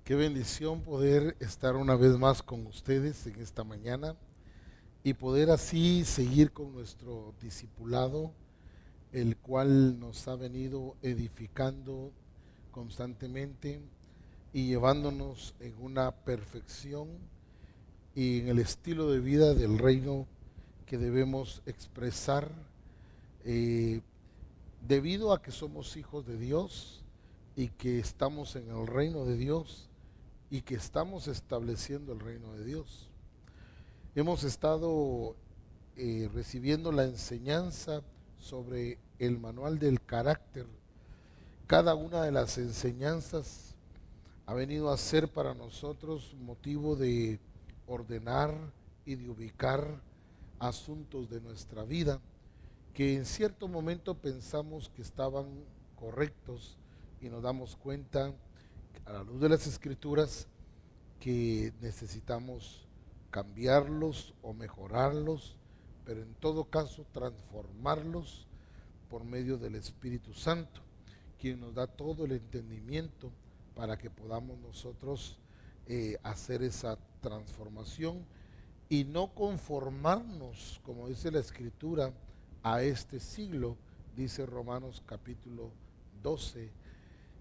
Qué bendición poder estar una vez más con ustedes en esta mañana y poder así seguir con nuestro discipulado, el cual nos ha venido edificando constantemente y llevándonos en una perfección y en el estilo de vida del reino que debemos expresar eh, debido a que somos hijos de Dios y que estamos en el reino de Dios y que estamos estableciendo el reino de Dios. Hemos estado recibiendo la enseñanza sobre el manual del carácter. Cada una de las enseñanzas ha venido a ser para nosotros motivo de ordenar y de ubicar asuntos de nuestra vida que en cierto momento pensamos que estaban correctos y nos damos cuenta a la luz de las escrituras que necesitamos cambiarlos o mejorarlos, pero en todo caso transformarlos por medio del Espíritu Santo, quien nos da todo el entendimiento para que podamos nosotros hacer esa transformación y no conformarnos, como dice la Escritura, a este siglo, dice Romanos capítulo 12,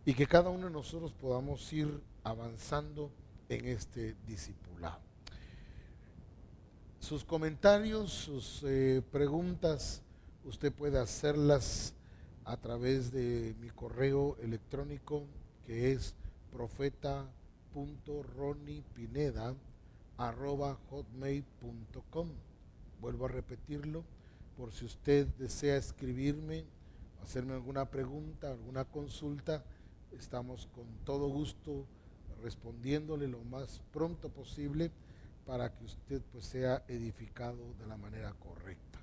y que cada uno de nosotros podamos ir avanzando en este discipulado. Sus comentarios, sus preguntas, usted puede hacerlas a través de mi correo electrónico, que es profeta.ronipineda@hotmail.com. Vuelvo a repetirlo por si usted desea escribirme, hacerme alguna pregunta, alguna consulta. Estamos con todo gusto respondiéndole lo más pronto posible para que usted pues sea edificado de la manera correcta.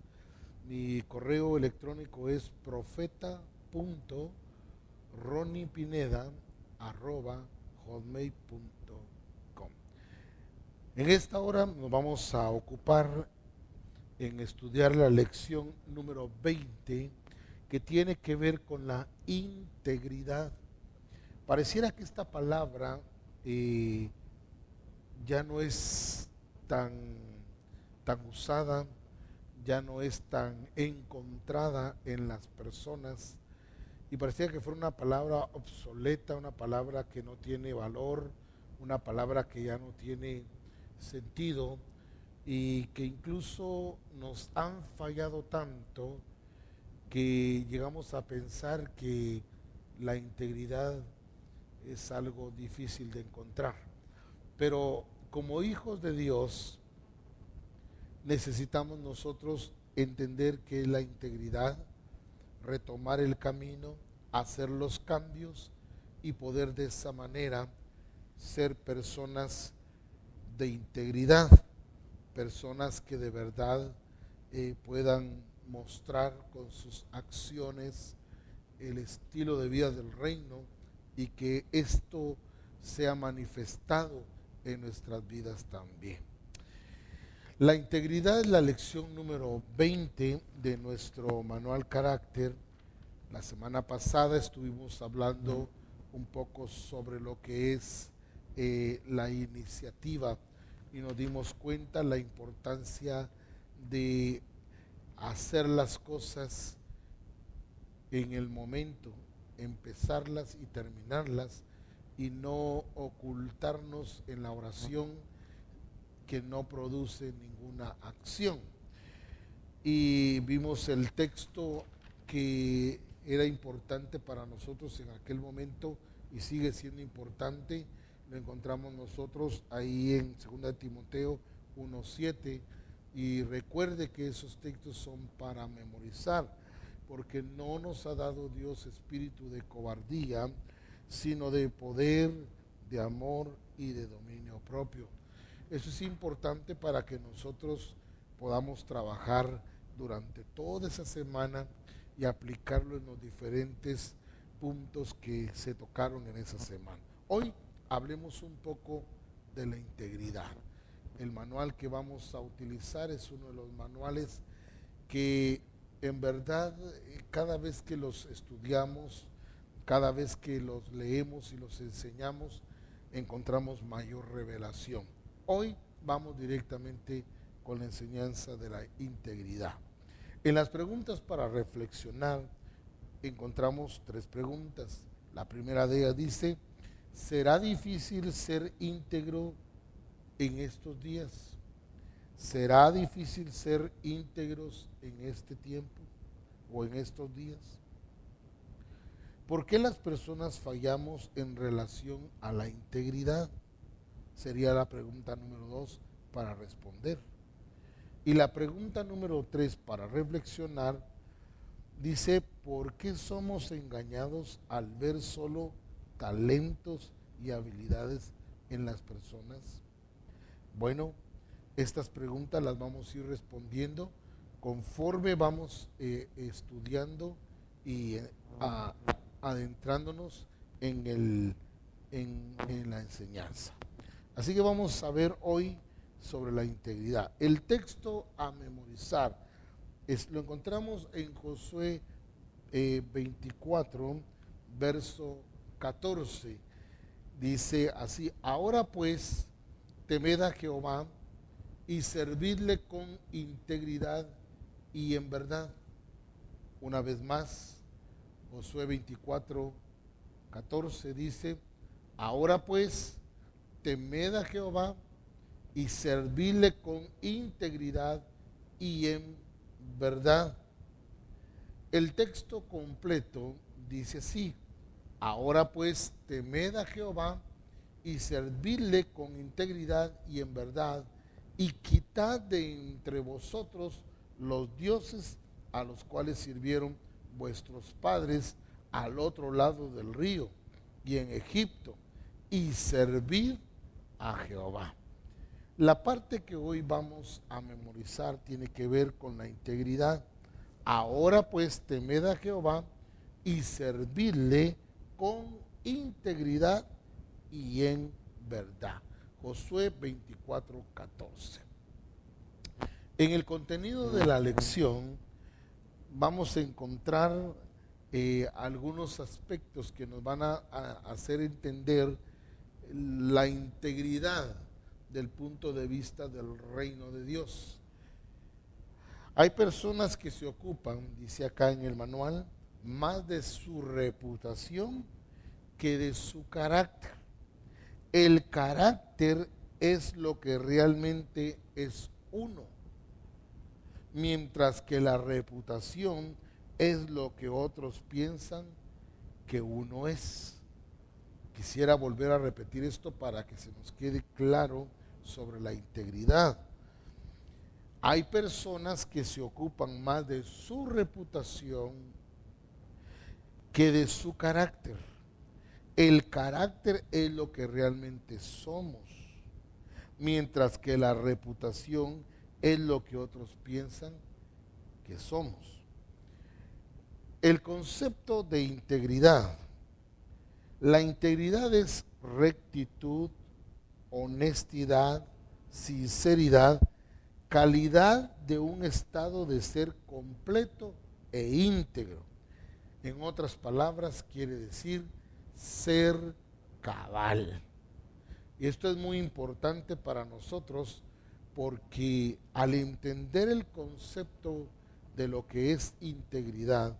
Mi correo electrónico es profeta.ronipineda@hotmail.com. En esta hora nos vamos a ocupar en estudiar la lección número 20, que tiene que ver con la integridad. Pareciera que esta palabra ya no es tan, tan usada, ya no es tan encontrada en las personas y parecía que fuera una palabra obsoleta, una palabra que no tiene valor, una palabra que ya no tiene sentido y que incluso nos han fallado tanto que llegamos a pensar que la integridad es algo difícil de encontrar. Pero como hijos de Dios necesitamos nosotros entender qué es la integridad, retomar el camino, hacer los cambios y poder de esa manera ser personas de integridad, personas que de verdad puedan mostrar con sus acciones el estilo de vida del reino y que esto sea manifestado en nuestras vidas también. La integridad es la lección número 20 de nuestro manual carácter. La semana pasada estuvimos hablando un poco sobre lo que es la iniciativa y nos dimos cuenta la importancia de hacer las cosas en el momento, empezarlas y terminarlas y no ocultarnos en la oración que no produce ninguna acción. Y vimos el texto que era importante para nosotros en aquel momento y sigue siendo importante. Lo encontramos nosotros ahí en 2 Timoteo 1:7 y recuerde que esos textos son para memorizar, porque no nos ha dado Dios espíritu de cobardía, sino de poder, de amor y de dominio propio. Eso es importante para que nosotros podamos trabajar durante toda esa semana y aplicarlo en los diferentes puntos que se tocaron en esa semana. Hoy hablemos un poco de la integridad. El manual que vamos a utilizar es uno de los manuales que en verdad cada vez que los estudiamos, cada vez que los leemos y los enseñamos, encontramos mayor revelación. Hoy vamos directamente con la enseñanza de la integridad. En las preguntas para reflexionar encontramos 3 preguntas. La primera de ellas dice: ¿será difícil ser íntegro en estos días? ¿Será difícil ser íntegros en este tiempo o en estos días? ¿Por qué las personas fallamos en relación a la integridad? Sería la pregunta número 2 para responder. Y la pregunta número 3 para reflexionar dice: ¿por qué somos engañados al ver solo talentos y habilidades en las personas? Bueno, estas preguntas las vamos a ir respondiendo conforme vamos estudiando y adentrándonos en la enseñanza. Así que vamos a ver hoy sobre la integridad. El texto a memorizar lo encontramos en Josué 24, verso 14. Dice así: ahora pues, temed a Jehová y servidle con integridad y en verdad. Una vez más, Josué 24, 14 dice: ahora pues, temed a Jehová y servidle con integridad y en verdad. El texto completo dice así: ahora pues, temed a Jehová y servidle con integridad y en verdad, y quitad de entre vosotros los dioses a los cuales sirvieron vuestros padres al otro lado del río y en Egipto, y servid a Jehová. La parte que hoy vamos a memorizar tiene que ver con la integridad. Ahora pues, temed a Jehová y servidle con integridad y en verdad. Josué 24, 14. En el contenido de la lección vamos a encontrar algunos aspectos que nos van a hacer entender la integridad del punto de vista del reino de Dios. Hay personas que se ocupan, dice acá en el manual, más de su reputación que de su carácter. El carácter es lo que realmente es uno, mientras que la reputación es lo que otros piensan que uno es. Quisiera volver a repetir esto para que se nos quede claro sobre la integridad. Hay personas que se ocupan más de su reputación que de su carácter. El carácter es lo que realmente somos, mientras que la reputación es lo que otros piensan que somos. El concepto de integridad. La integridad es rectitud, honestidad, sinceridad, calidad de un estado de ser completo e íntegro. En otras palabras, quiere decir ser cabal. Y esto es muy importante para nosotros porque al entender el concepto de lo que es integridad,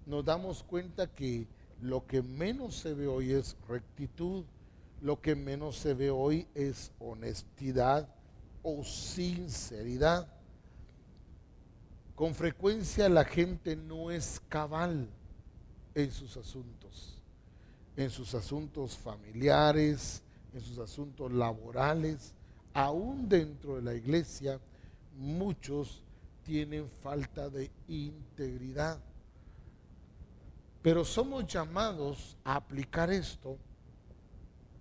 nos damos cuenta que lo que menos se ve hoy es rectitud, lo que menos se ve hoy es honestidad o sinceridad. Con frecuencia la gente no es cabal en sus asuntos familiares, en sus asuntos laborales, aún dentro de la iglesia, muchos tienen falta de integridad. Pero somos llamados a aplicar esto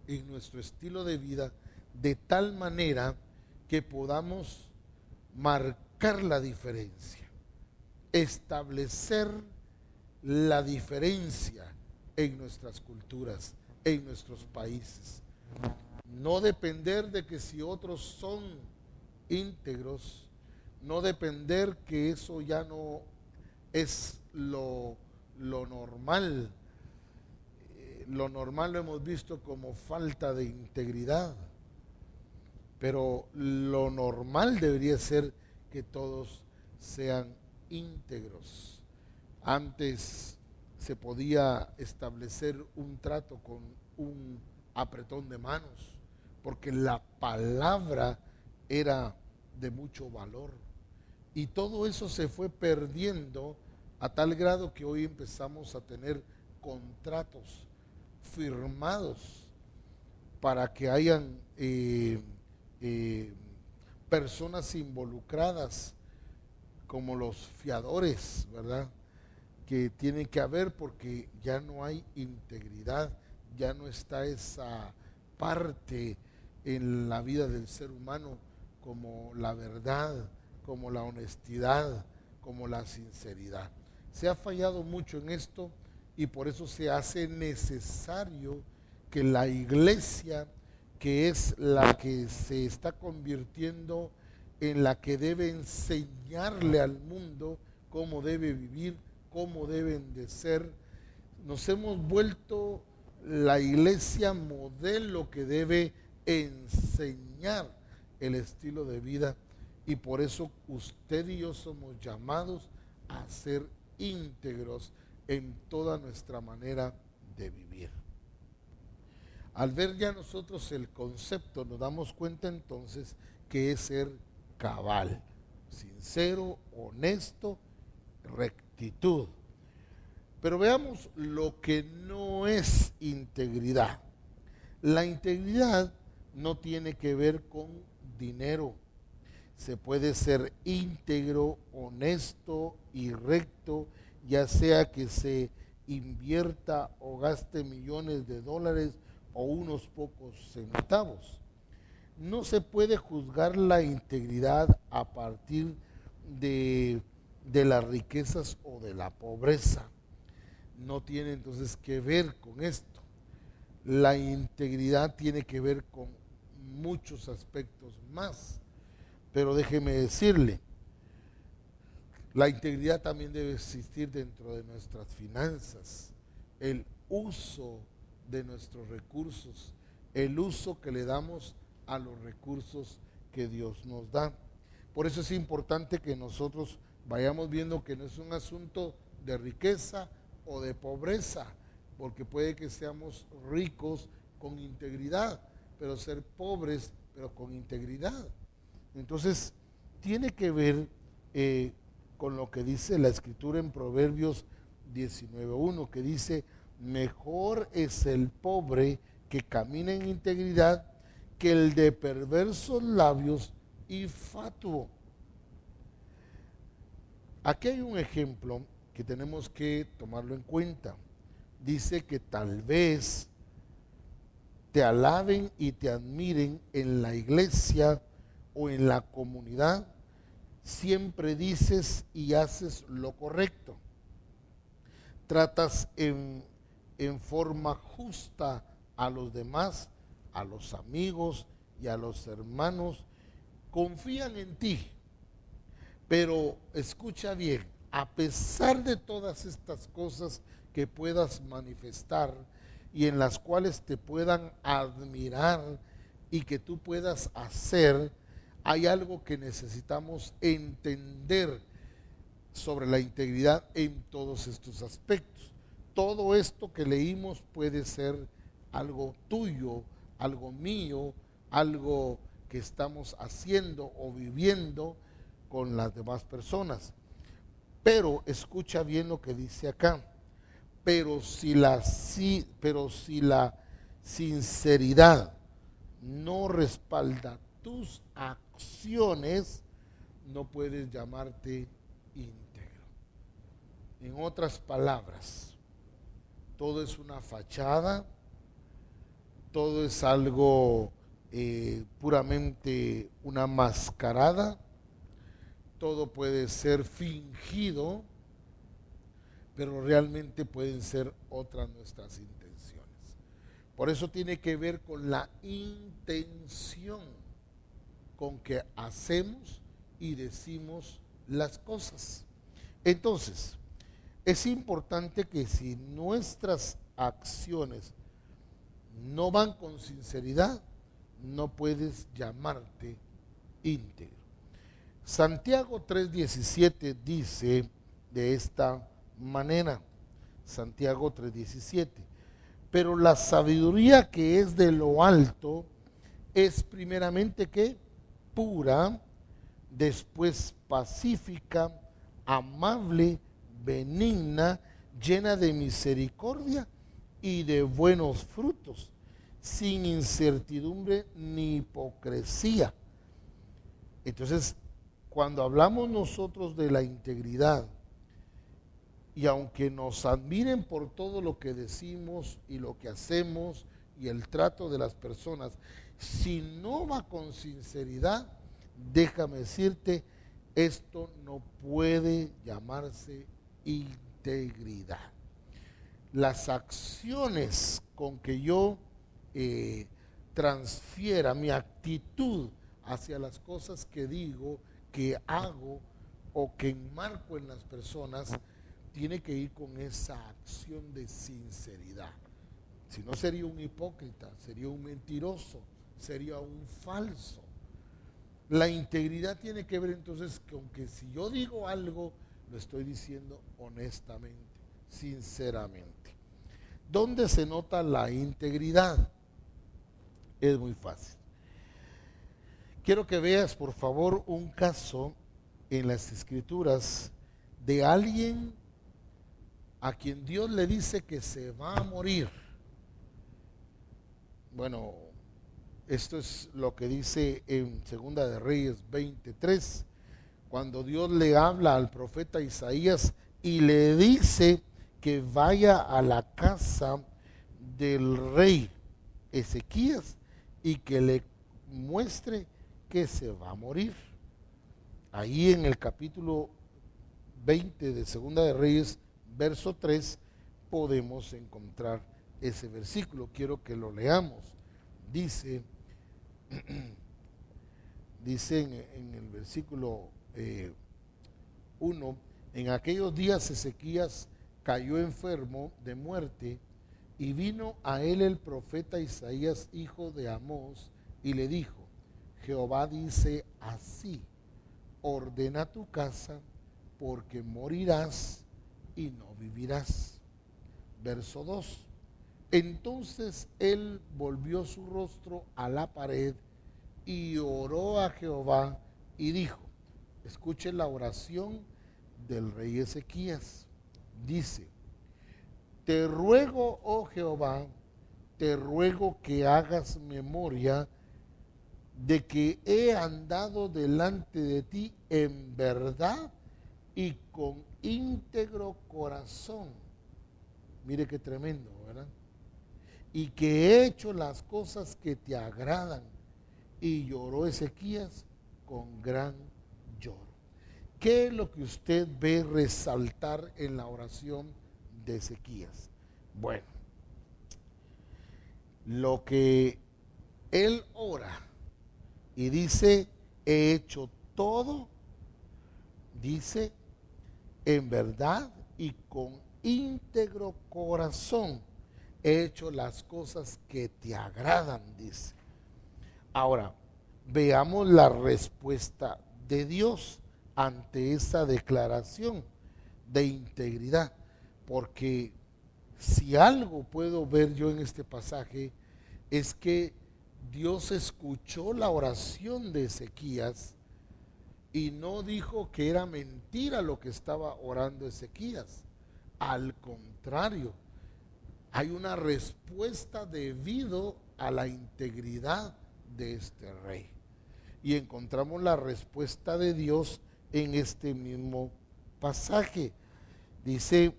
en nuestro estilo de vida de tal manera que podamos marcar la diferencia, establecer la diferencia en nuestras culturas, en nuestros países. No depender de que si otros son íntegros, no depender que eso ya no es lo normal. lo normal lo hemos visto como falta de integridad, pero lo normal debería ser que todos sean íntegros. Antes se podía establecer un trato con un apretón de manos, porque la palabra era de mucho valor. Y todo eso se fue perdiendo a tal grado que hoy empezamos a tener contratos firmados para que hayan personas involucradas como los fiadores, ¿verdad? Que tienen que haber porque ya no hay integridad, ya no está esa parte en la vida del ser humano como la verdad, como la honestidad, como la sinceridad. Se ha fallado mucho en esto y por eso se hace necesario que la iglesia, que es la que se está convirtiendo en la que debe enseñarle al mundo cómo debe vivir, cómo deben de ser, nos hemos vuelto la iglesia modelo que debe enseñar el estilo de vida, y por eso usted y yo somos llamados a ser íntegros en toda nuestra manera de vivir. Al ver ya nosotros el concepto, nos damos cuenta entonces que es ser cabal, sincero, honesto, rectitud. Pero veamos lo que no es integridad. La integridad no tiene que ver con dinero. Se puede ser íntegro, honesto y recto, ya sea que se invierta o gaste millones de dólares o unos pocos centavos. No se puede juzgar la integridad a partir de las riquezas o de la pobreza. No tiene entonces que ver con esto. La integridad tiene que ver con muchos aspectos más. Pero déjeme decirle, la integridad también debe existir dentro de nuestras finanzas, el uso de nuestros recursos, el uso que le damos a los recursos que Dios nos da. Por eso es importante que nosotros vayamos viendo que no es un asunto de riqueza o de pobreza, porque puede que seamos ricos con integridad, pero ser pobres pero con integridad. Entonces, tiene que ver con lo que dice la Escritura en Proverbios 19:1, que dice: mejor es el pobre que camina en integridad que el de perversos labios y fatuo. Aquí hay un ejemplo que tenemos que tomarlo en cuenta. Dice que tal vez te alaben y te admiren en la iglesia o en la comunidad, siempre dices y haces lo correcto. Tratas en forma justa a los demás, a los amigos y a los hermanos. Confían en ti. Pero escucha bien, a pesar de todas estas cosas que puedas manifestar y en las cuales te puedan admirar y que tú puedas hacer, hay algo que necesitamos entender sobre la integridad en todos estos aspectos. Todo esto que leímos puede ser algo tuyo, algo mío, algo que estamos haciendo o viviendo con las demás personas. Pero escucha bien lo que dice acá. Pero si la sinceridad no respalda tus acciones, no puedes llamarte íntegro. En otras palabras, todo es una fachada, todo es algo puramente una mascarada, todo puede ser fingido, pero realmente pueden ser otras nuestras intenciones. Por eso tiene que ver con la intención con que hacemos y decimos las cosas. Entonces, es importante que si nuestras acciones no van con sinceridad, no puedes llamarte íntegro. Santiago 3:17 dice de esta manera, Santiago 3:17, pero la sabiduría que es de lo alto es primeramente ¿qué? Pura, después pacífica, amable, benigna, llena de misericordia y de buenos frutos, sin incertidumbre ni hipocresía. Entonces, cuando hablamos nosotros de la integridad, y aunque nos admiren por todo lo que decimos y lo que hacemos y el trato de las personas, si no va con sinceridad, déjame decirte, esto no puede llamarse integridad. Las acciones con que yo transfiera mi actitud hacia las cosas que digo, que hago o que enmarco en las personas, tiene que ir con esa acción de sinceridad. Si no, sería un hipócrita, sería un mentiroso, sería un falso. La integridad tiene que ver entonces con que si yo digo algo, lo estoy diciendo honestamente, sinceramente. ¿Dónde se nota la integridad? Es muy fácil. Quiero que veas, por favor, un caso en las Escrituras de alguien a quien Dios le dice que se va a morir. Bueno, esto es lo que dice en Segunda de Reyes 23, cuando Dios le habla al profeta Isaías y le dice que vaya a la casa del rey Ezequías y que le muestre que se va a morir. Ahí en el capítulo 20 de Segunda de Reyes, verso 3, podemos encontrar ese versículo. Quiero que lo leamos. Dice en el versículo 1, en aquellos días Ezequías cayó enfermo de muerte y vino a él el profeta Isaías, hijo de Amós, y le dijo, Jehová dice así, ordena tu casa porque morirás y no vivirás. Verso 2. Entonces él volvió su rostro a la pared y oró a Jehová y dijo, escuche la oración del rey Ezequías. Dice, te ruego, oh Jehová, te ruego que hagas memoria de que he andado delante de ti en verdad y con íntegro corazón. Mire qué tremendo, ¿verdad? Y que he hecho las cosas que te agradan. Y lloró Ezequías con gran lloro. ¿Qué es lo que usted ve resaltar en la oración de Ezequías? Bueno, lo que él ora y dice, he hecho todo, dice, en verdad y con íntegro corazón, he hecho las cosas que te agradan, dice. Ahora, veamos la respuesta de Dios ante esa declaración de integridad, porque si algo puedo ver yo en este pasaje es que Dios escuchó la oración de Ezequías y no dijo que era mentira lo que estaba orando Ezequías. Al contrario, hay una respuesta debido a la integridad de este rey. Y encontramos la respuesta de Dios en este mismo pasaje. Dice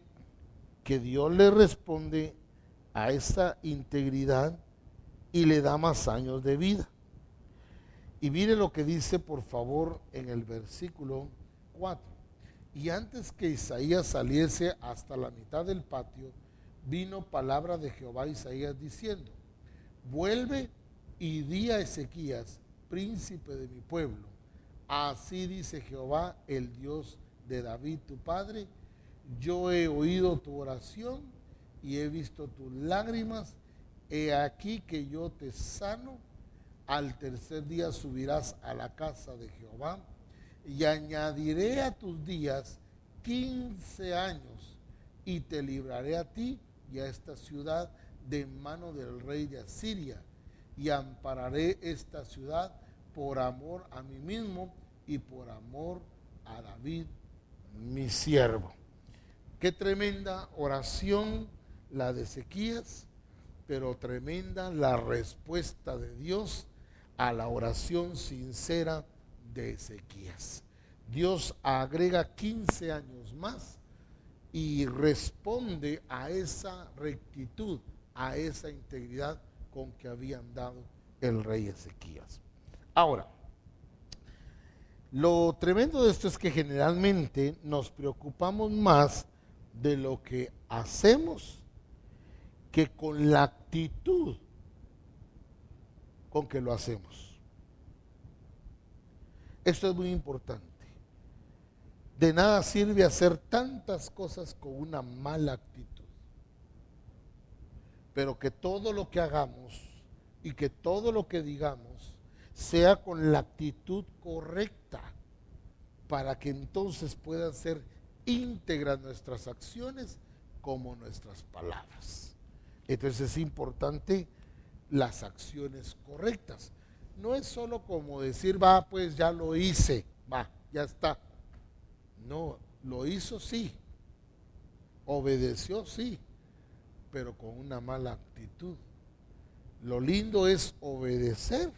que Dios le responde a esa integridad y le da más años de vida. Y mire lo que dice, por favor, en el versículo 4. Y antes que Isaías saliese hasta la mitad del patio, vino palabra de Jehová a Isaías diciendo, vuelve y di a Ezequías, príncipe de mi pueblo, así dice Jehová, el Dios de David tu padre, yo he oído tu oración y he visto tus lágrimas, he aquí que yo te sano, al tercer día subirás a la casa de Jehová, y añadiré a tus días 15 años, y te libraré a ti y a esta ciudad de mano del rey de Asiria, y ampararé esta ciudad por amor a mí mismo y por amor a David, mi siervo. Qué tremenda oración la de Ezequías, pero tremenda la respuesta de Dios a la oración sincera de Ezequías. Dios agrega 15 años más y responde a esa rectitud, a esa integridad con que había andado el rey Ezequías. Ahora, lo tremendo de esto es que generalmente nos preocupamos más de lo que hacemos que con la actitud con que lo hacemos. Esto es muy importante. De nada sirve hacer tantas cosas con una mala actitud. Pero que todo lo que hagamos y que todo lo que digamos sea con la actitud correcta, para que entonces puedan ser íntegras nuestras acciones como nuestras palabras. Entonces es importante las acciones correctas. No es solo como decir, va, pues ya lo hice, va, ya está. No, lo hizo sí, obedeció sí, pero con una mala actitud. Lo lindo es obedecer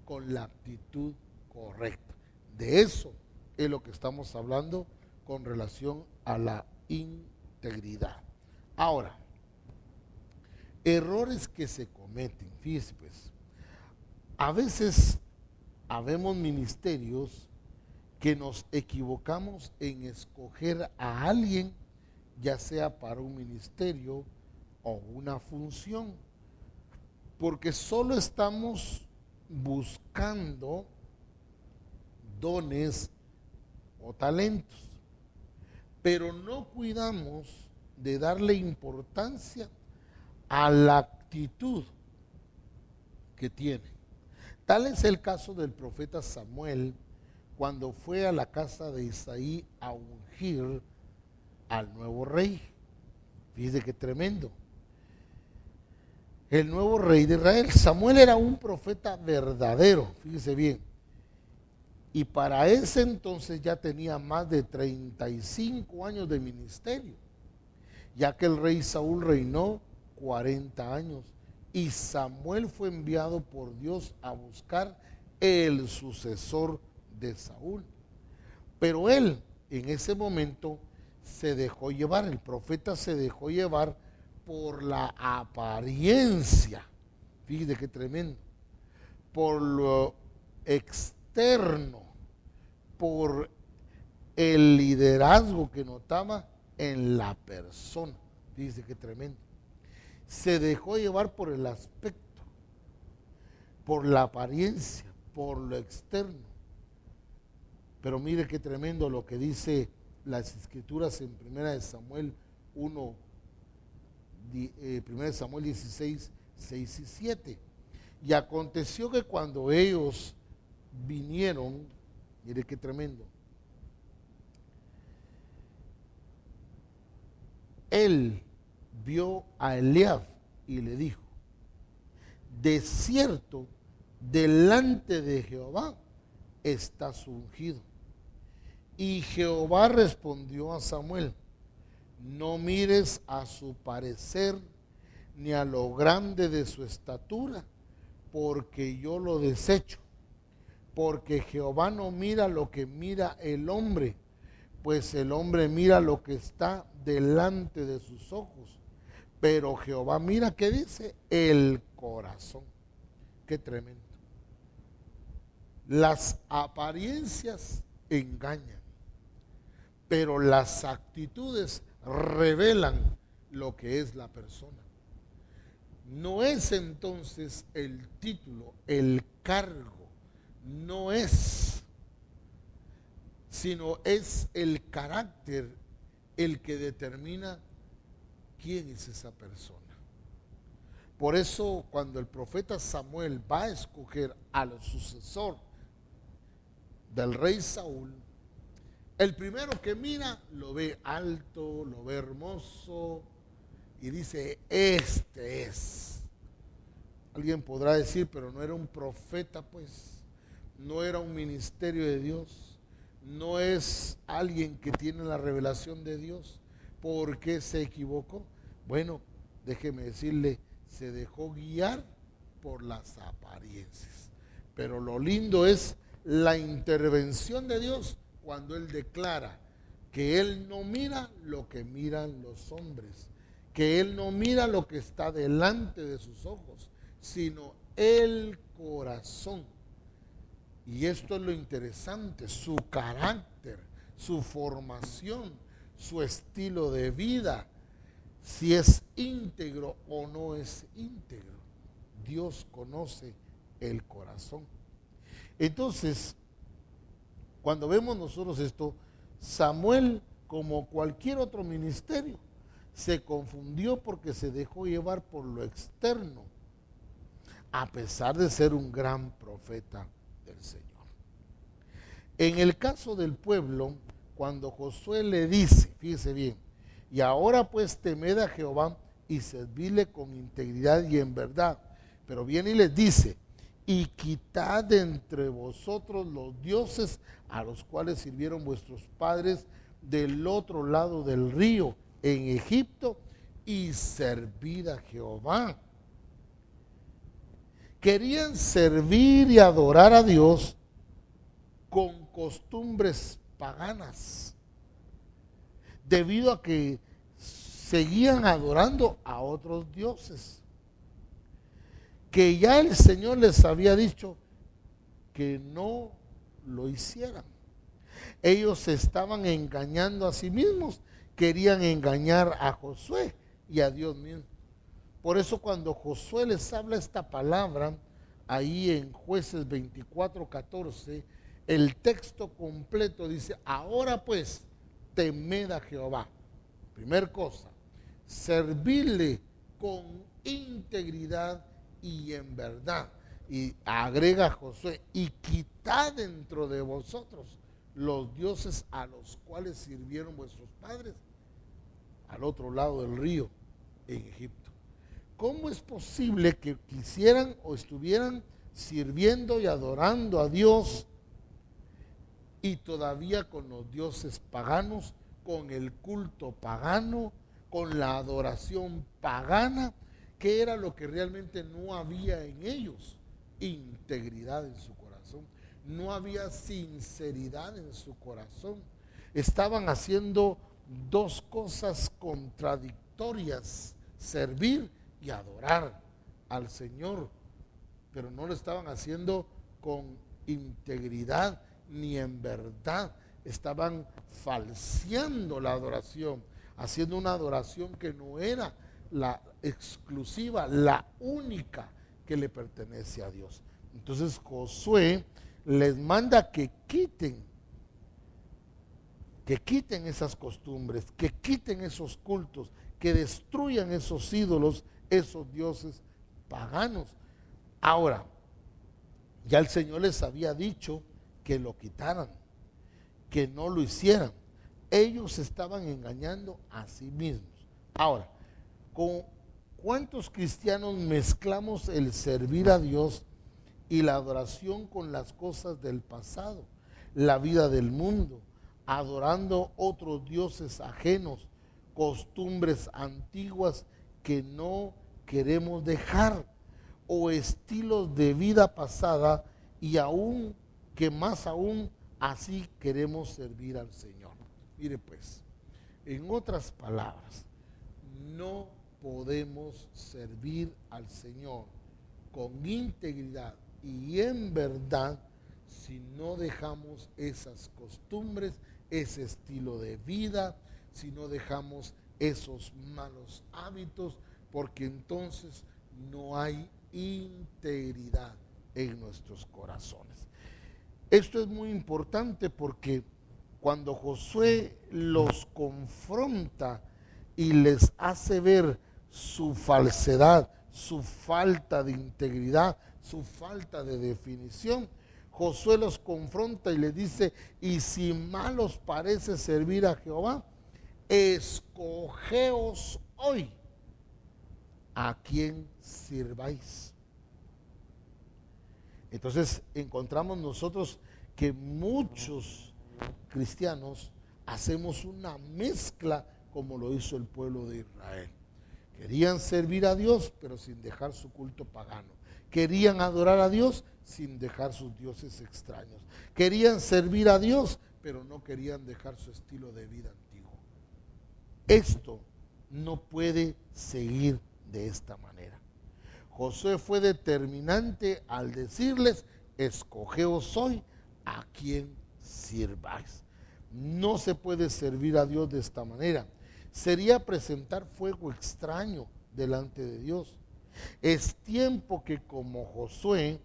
con la actitud correcta. De eso es lo que estamos hablando con relación a la integridad. Ahora, errores que se cometen, fíjese pues, a veces habemos ministerios que nos equivocamos en escoger a alguien, ya sea para un ministerio o una función, porque solo estamos buscando dones o talentos, pero no cuidamos de darle importancia a la actitud que tiene. Tal es el caso del profeta Samuel cuando fue a la casa de Isaí a ungir al nuevo rey. Fíjese qué tremendo. El nuevo rey de Israel. Samuel era un profeta verdadero, fíjese bien. Y para ese entonces ya tenía más de 35 años de ministerio, ya que el rey Saúl reinó 40 años. Y Samuel fue enviado por Dios a buscar el sucesor de Saúl. Pero él en ese momento se dejó llevar, el profeta se dejó llevar por la apariencia. Fíjate qué tremendo. Por lo externo, por el liderazgo que notaba en la persona. Fíjese qué tremendo. Se dejó llevar por el aspecto, por la apariencia, por lo externo. Pero mire qué tremendo lo que dice las escrituras en 1 Samuel 1, 1 Samuel 16, 6 y 7. Y aconteció que cuando ellos vinieron, mire qué tremendo, él vio a Eliab y le dijo: de cierto, delante de Jehová estás ungido. Y Jehová respondió a Samuel: no mires a su parecer ni a lo grande de su estatura, porque yo lo desecho. Porque Jehová no mira lo que mira el hombre, pues el hombre mira lo que está delante de sus ojos, pero Jehová mira, ¿qué dice? El corazón. Qué tremendo. Las apariencias engañan, pero las actitudes revelan lo que es la persona. No es entonces el título, el cargo, no es, sino es el carácter el que determina ¿quién es esa persona? Por eso cuando el profeta Samuel va a escoger al sucesor del rey Saúl, el primero que mira lo ve alto, lo ve hermoso y dice, este es. Alguien podrá decir, pero no era un profeta, pues, no era un ministerio de Dios, no es alguien que tiene la revelación de Dios. ¿Por qué se equivocó? Bueno, déjeme decirle, se dejó guiar por las apariencias. Pero lo lindo es la intervención de Dios cuando Él declara que Él no mira lo que miran los hombres, que Él no mira lo que está delante de sus ojos, sino el corazón. Y esto es lo interesante, su carácter, su formación, su estilo de vida, si es íntegro o no es íntegro. Dios conoce el corazón. Entonces, cuando vemos nosotros esto, Samuel, como cualquier otro ministerio, se confundió porque se dejó llevar por lo externo, a pesar de ser un gran profeta del Señor. En el caso del pueblo, cuando Josué le dice, fíjese bien, y ahora pues temed a Jehová y servidle con integridad y en verdad. Pero viene y les dice, y quitad de entre vosotros los dioses a los cuales sirvieron vuestros padres del otro lado del río en Egipto y servid a Jehová. Querían servir y adorar a Dios con costumbres paganas, debido a que seguían adorando a otros dioses, que ya el Señor les había dicho que no lo hicieran. Ellos se estaban engañando a sí mismos, querían engañar a Josué y a Dios mismo. Por eso cuando Josué les habla esta palabra, ahí en Jueces 24:14, el texto completo dice, ahora pues, temed a Jehová. Primer cosa, servirle con integridad y en verdad. Y agrega Josué, y quitad dentro de vosotros los dioses a los cuales sirvieron vuestros padres al otro lado del río en Egipto. ¿Cómo es posible que quisieran o estuvieran sirviendo y adorando a Dios y todavía con los dioses paganos, con el culto pagano, con la adoración pagana? ¿Qué era lo que realmente no había en ellos? Integridad en su corazón. No había sinceridad en su corazón. Estaban haciendo dos cosas contradictorias: servir y adorar al Señor, pero no lo estaban haciendo con integridad ni en verdad. Estaban falseando la adoración, haciendo una adoración que no era la exclusiva, la única que le pertenece a Dios. Entonces Josué les manda que quiten esas costumbres, que quiten esos cultos, que destruyan esos ídolos, esos dioses paganos. Ahora, ya el Señor les había dicho que lo quitaran, que no lo hicieran. Ellos estaban engañando a sí mismos. Ahora, ¿cuántos cristianos mezclamos el servir a Dios y la adoración con las cosas del pasado, la vida del mundo, adorando otros dioses ajenos, costumbres antiguas que no queremos dejar, o estilos de vida pasada, y aún que más aún así queremos servir al Señor? Mire pues, en otras palabras, no podemos servir al Señor con integridad y en verdad si no dejamos esas costumbres, ese estilo de vida, si no dejamos esos malos hábitos, porque entonces no hay integridad en nuestros corazones. Esto es muy importante porque cuando Josué los confronta y les hace ver su falsedad, su falta de integridad, su falta de definición, Josué los confronta y les dice: y si mal os parece servir a Jehová, escogeos hoy a quién sirváis. Entonces encontramos nosotros que muchos cristianos hacemos una mezcla como lo hizo el pueblo de Israel. Querían servir a Dios, pero sin dejar su culto pagano. Querían adorar a Dios sin dejar sus dioses extraños. Querían servir a Dios, pero no querían dejar su estilo de vida antiguo. Esto no puede seguir de esta manera. Josué fue determinante al decirles: escogeos hoy a quien sirváis. No se puede servir a Dios de esta manera. Sería presentar fuego extraño delante de Dios. Es tiempo que, como Josué,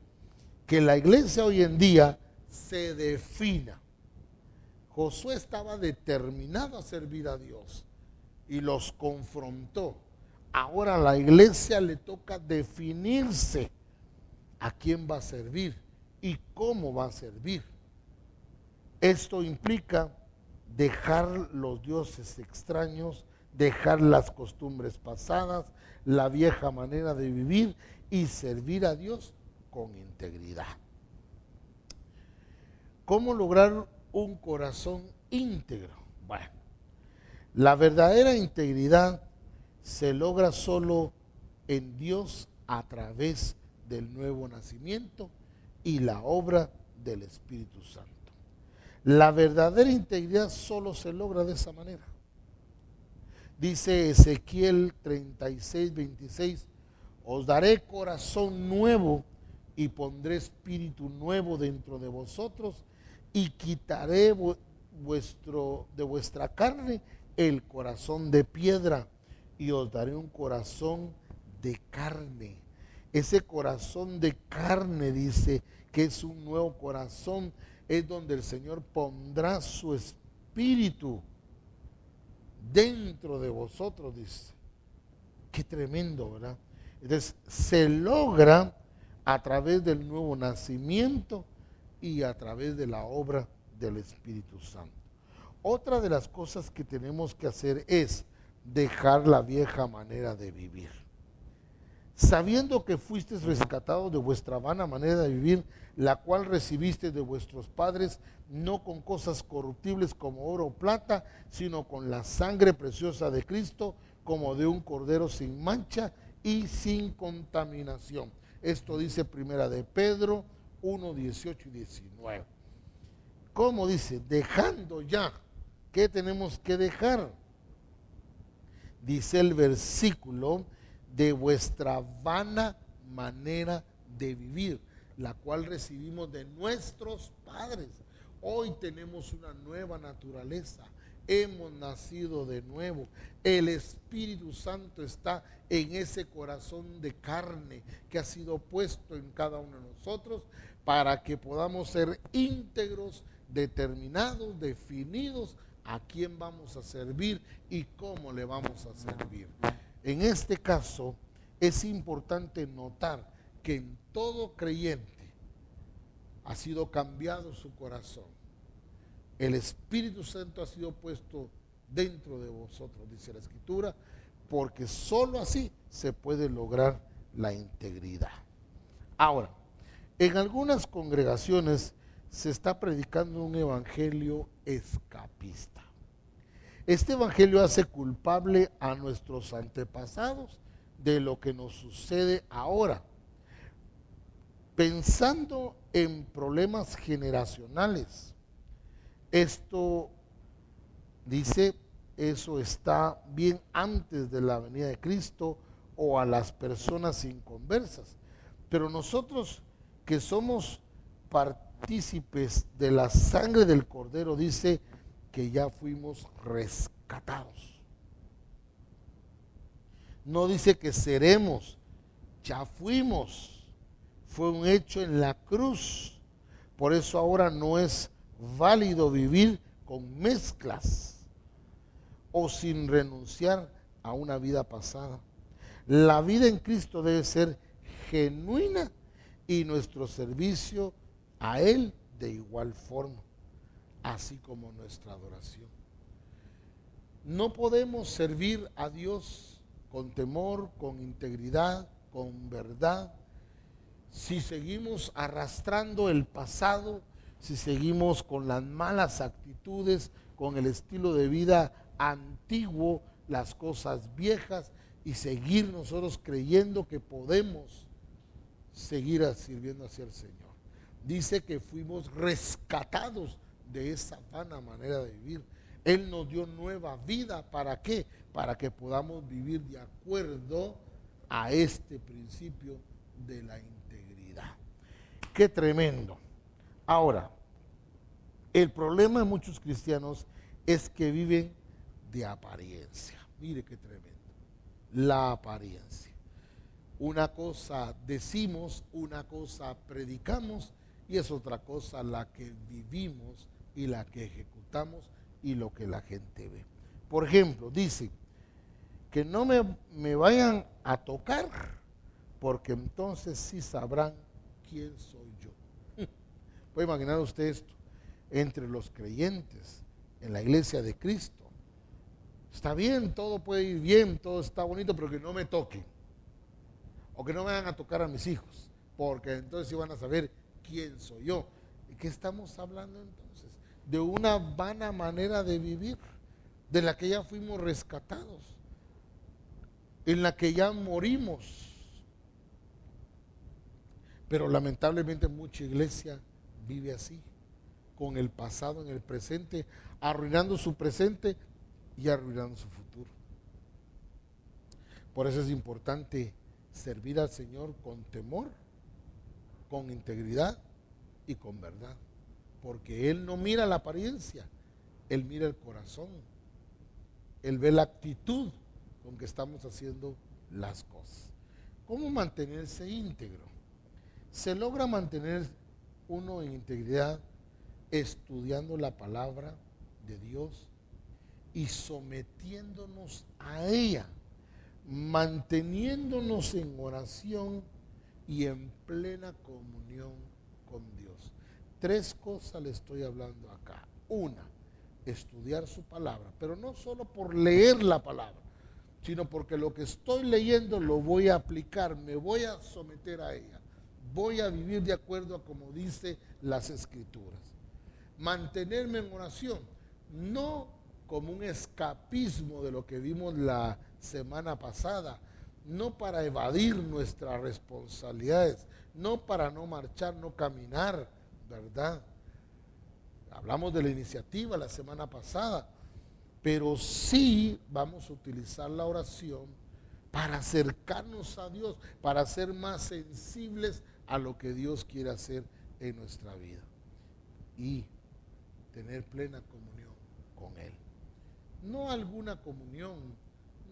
que la iglesia hoy en día se defina. Josué estaba determinado a servir a Dios y los confrontó. Ahora a la iglesia le toca definirse a quién va a servir y cómo va a servir. Esto implica dejar los dioses extraños, dejar las costumbres pasadas, la vieja manera de vivir y servir a Dios con integridad. ¿Cómo lograr un corazón íntegro? Bueno, la verdadera integridad se logra solo en Dios a través del nuevo nacimiento y la obra del Espíritu Santo. La verdadera integridad solo se logra de esa manera. Dice Ezequiel 36:26: os daré corazón nuevo y pondré espíritu nuevo dentro de vosotros y quitaré de vuestra carne el corazón de piedra y os daré un corazón de carne. Ese corazón de carne, dice, que es un nuevo corazón, es donde el Señor pondrá su espíritu dentro de vosotros, dice. Qué tremendo, ¿verdad? Entonces se logra a través del nuevo nacimiento y a través de la obra del Espíritu Santo. Otra de las cosas que tenemos que hacer es dejar la vieja manera de vivir. Sabiendo que fuisteis rescatados de vuestra vana manera de vivir, la cual recibisteis de vuestros padres, no con cosas corruptibles como oro o plata, sino con la sangre preciosa de Cristo, como de un cordero sin mancha y sin contaminación. Esto dice Primera de Pedro 1, 18 y 19. ¿Cómo dice? Dejando ya. ¿Qué tenemos que dejar? Dice el versículo: de vuestra vana manera de vivir, la cual recibimos de nuestros padres. Hoy tenemos una nueva naturaleza, hemos nacido de nuevo. El Espíritu Santo está en ese corazón de carne que ha sido puesto en cada uno de nosotros para que podamos ser íntegros, determinados, definidos a quién vamos a servir y cómo le vamos a servir. En este caso es importante notar que en todo creyente ha sido cambiado su corazón. El Espíritu Santo ha sido puesto dentro de vosotros, dice la Escritura, porque sólo así se puede lograr la integridad. Ahora, en algunas congregaciones se está predicando un evangelio escapista. Este evangelio hace culpable a nuestros antepasados de lo que nos sucede ahora, pensando en problemas generacionales. Esto dice, eso está bien antes de la venida de Cristo o a las personas inconversas. Pero nosotros que somos partícipes de la sangre del Cordero, dice que ya fuimos rescatados. No dice que seremos, ya fuimos. Fue un hecho en la cruz. Por eso ahora no es válido vivir con mezclas o sin renunciar a una vida pasada. La vida en Cristo debe ser genuina y nuestro servicio a Él de igual forma, así como nuestra adoración. No podemos servir a Dios con temor, con integridad, con verdad, si seguimos arrastrando el pasado, si seguimos con las malas actitudes, con el estilo de vida antiguo, las cosas viejas, y seguir nosotros creyendo que podemos seguir sirviendo hacia el Señor. Dice que fuimos rescatados de esa vana manera de vivir. Él nos dio nueva vida. ¿Para qué? Para que podamos vivir de acuerdo a este principio de la integridad. ¡Qué tremendo! Ahora, el problema de muchos cristianos es que viven de apariencia. Mire qué tremendo. La apariencia. Una cosa decimos, una cosa predicamos, y es otra cosa la que vivimos y la que ejecutamos y lo que la gente ve. Por ejemplo, dice que no me vayan a tocar, porque entonces sí sabrán quién soy yo. Puede imaginar usted esto entre los creyentes en la iglesia de Cristo. Está bien, todo puede ir bien, todo está bonito, pero que no me toquen. O que no me vayan a tocar a mis hijos, porque entonces sí van a saber quién soy yo. ¿De qué estamos hablando entonces? De una vana manera de vivir, de la que ya fuimos rescatados, en la que ya morimos. Pero lamentablemente mucha iglesia vive así, con el pasado en el presente, arruinando su presente y arruinando su futuro. Por eso es importante servir al Señor con temor, con integridad y con verdad, porque Él no mira la apariencia, Él mira el corazón, Él ve la actitud con que estamos haciendo las cosas. ¿Cómo mantenerse íntegro? Se logra mantener uno en integridad estudiando la palabra de Dios y sometiéndonos a ella, manteniéndonos en oración y en plena comunión con Dios. 3 cosas le estoy hablando acá. Una, estudiar su palabra, pero no solo por leer la palabra, sino porque lo que estoy leyendo lo voy a aplicar, me voy a someter a ella, voy a vivir de acuerdo a como dice las Escrituras. Mantenerme en oración, no como un escapismo de lo que vimos la semana pasada, no para evadir nuestras responsabilidades, no para no marchar, no caminar, ¿verdad? Hablamos de la iniciativa la semana pasada, pero sí vamos a utilizar la oración para acercarnos a Dios, para ser más sensibles a lo que Dios quiere hacer en nuestra vida y tener plena comunión con Él. No alguna comunión,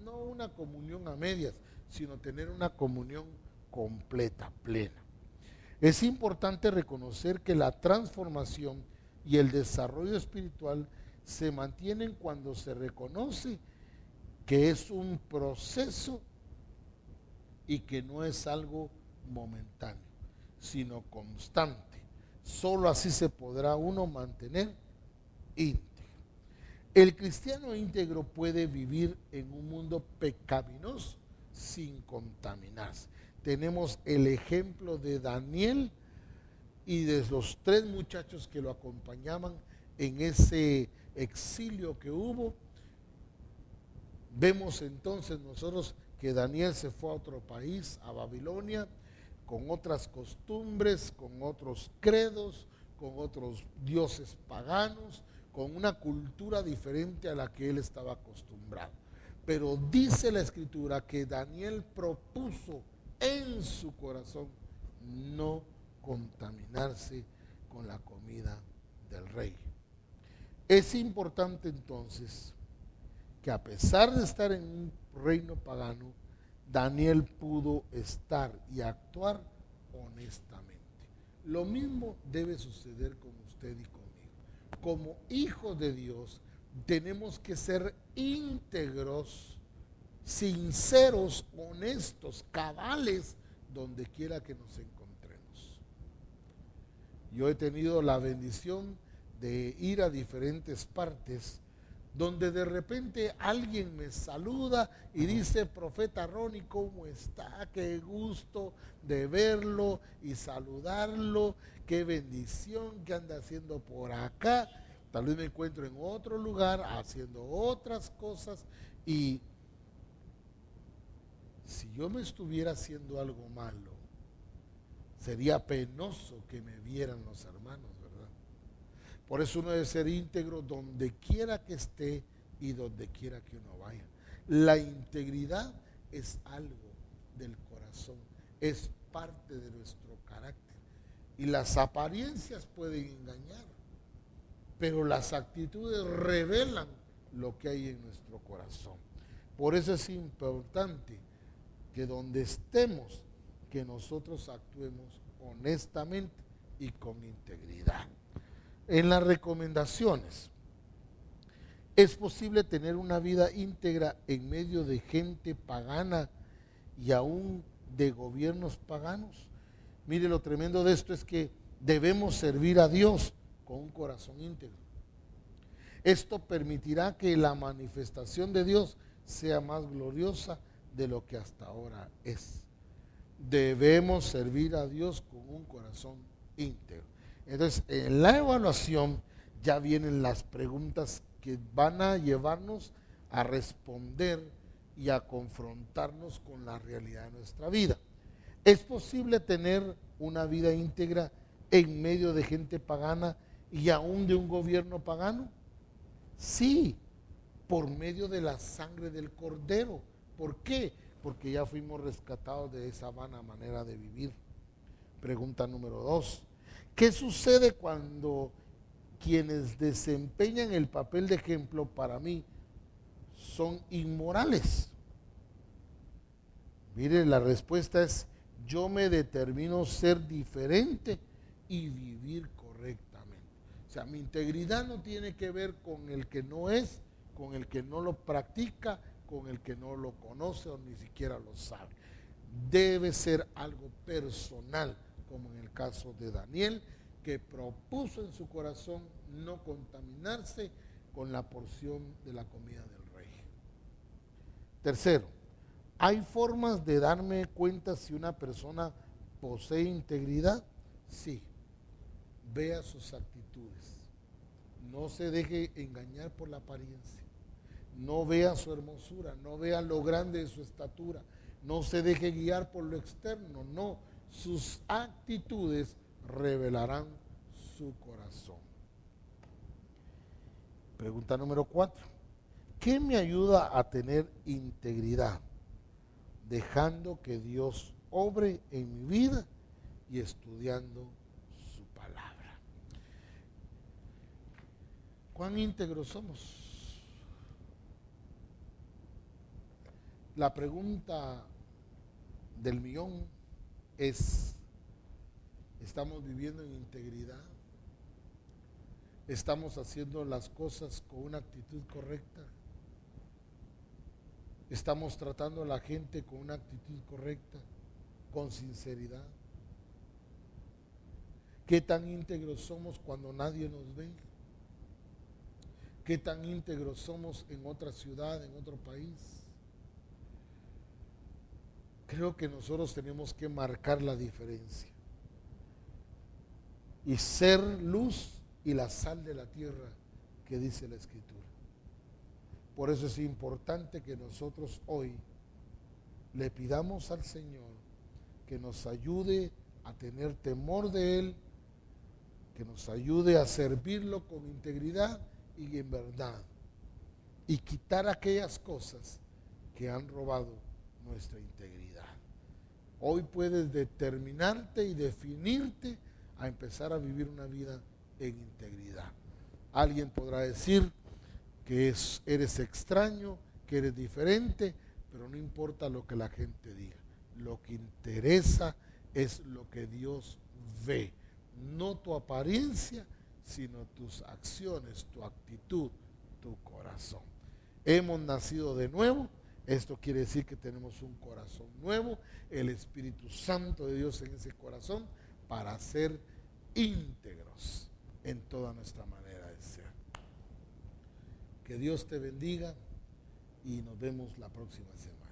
no una comunión a medias, sino tener una comunión completa, plena. Es importante reconocer que la transformación y el desarrollo espiritual se mantienen cuando se reconoce que es un proceso y que no es algo momentáneo, sino constante. Solo así se podrá uno mantener íntegro. El cristiano íntegro puede vivir en un mundo pecaminoso sin contaminarse. Tenemos el ejemplo de Daniel y de los 3 muchachos que lo acompañaban en ese exilio que hubo. Vemos entonces nosotros que Daniel se fue a otro país, a Babilonia, con otras costumbres, con otros credos, con otros dioses paganos, con una cultura diferente a la que él estaba acostumbrado. Pero dice la Escritura que Daniel propuso en su corazón no contaminarse con la comida del rey. Es importante entonces que a pesar de estar en un reino pagano, Daniel pudo estar y actuar honestamente. Lo mismo debe suceder con usted y conmigo. Como hijos de Dios, tenemos que ser íntegros sinceros, honestos, cabales, donde quiera que nos encontremos. Yo he tenido la bendición de ir a diferentes partes donde de repente alguien me saluda y dice: profeta Ronnie, ¿cómo está? Qué gusto de verlo y saludarlo, qué bendición, qué anda haciendo por acá. Tal vez me encuentro en otro lugar haciendo otras cosas, y si yo me estuviera haciendo algo malo, sería penoso que me vieran los hermanos, ¿verdad? Por eso uno debe ser íntegro donde quiera que esté y donde quiera que uno vaya. La integridad es algo del corazón, es parte de nuestro carácter. Y las apariencias pueden engañar, pero las actitudes revelan lo que hay en nuestro corazón. Por eso es importante que donde estemos, que nosotros actuemos honestamente y con integridad. En las recomendaciones, ¿es posible tener una vida íntegra en medio de gente pagana y aún de gobiernos paganos? Mire, lo tremendo de esto es que debemos servir a Dios con un corazón íntegro. Esto permitirá que la manifestación de Dios sea más gloriosa de lo que hasta ahora es. Debemos servir a Dios con un corazón íntegro. Entonces, en la evaluación ya vienen las preguntas que van a llevarnos a responder y a confrontarnos con la realidad de nuestra vida. ¿Es posible tener una vida íntegra en medio de gente pagana y aún de un gobierno pagano? Sí, por medio de la sangre del Cordero. ¿Por qué? Porque ya fuimos rescatados de esa vana manera de vivir. Pregunta número 2. ¿Qué sucede cuando quienes desempeñan el papel de ejemplo para mí son inmorales? Mire, la respuesta es: yo me determino ser diferente y vivir correctamente. O sea, mi integridad no tiene que ver con el que no es, con el que no lo practica, con el que no lo conoce o ni siquiera lo sabe. Debe ser algo personal, como en el caso de Daniel, que propuso en su corazón no contaminarse con la porción de la comida del rey. Tercero, ¿hay formas de darme cuenta si una persona posee integridad? Sí. Vea sus actitudes. No se deje engañar por la apariencia. No vea su hermosura, no vea lo grande de su estatura. No se deje guiar por lo externo, no. Sus actitudes revelarán su corazón. Pregunta número 4. ¿Qué me ayuda a tener integridad? Dejando que Dios obre en mi vida y estudiando su palabra. ¿Cuán íntegros somos? La pregunta del millón es: ¿estamos viviendo en integridad? ¿Estamos haciendo las cosas con una actitud correcta? ¿Estamos tratando a la gente con una actitud correcta, con sinceridad? ¿Qué tan íntegros somos cuando nadie nos ve? ¿Qué tan íntegros somos en otra ciudad, en otro país? Creo que nosotros tenemos que marcar la diferencia y ser luz y la sal de la tierra que dice la Escritura. Por eso es importante que nosotros hoy le pidamos al Señor que nos ayude a tener temor de Él, que nos ayude a servirlo con integridad y en verdad, y quitar aquellas cosas que han robado nuestra integridad. Hoy puedes determinarte y definirte a empezar a vivir una vida en integridad. Alguien podrá decir que eres extraño, que eres diferente, pero no importa lo que la gente diga. Lo que interesa es lo que Dios ve, no tu apariencia, sino tus acciones, tu actitud, tu corazón. Hemos nacido de nuevo, Esto quiere decir que tenemos un corazón nuevo, el Espíritu Santo de Dios en ese corazón para ser íntegros en toda nuestra manera de ser. Que Dios te bendiga y nos vemos la próxima semana.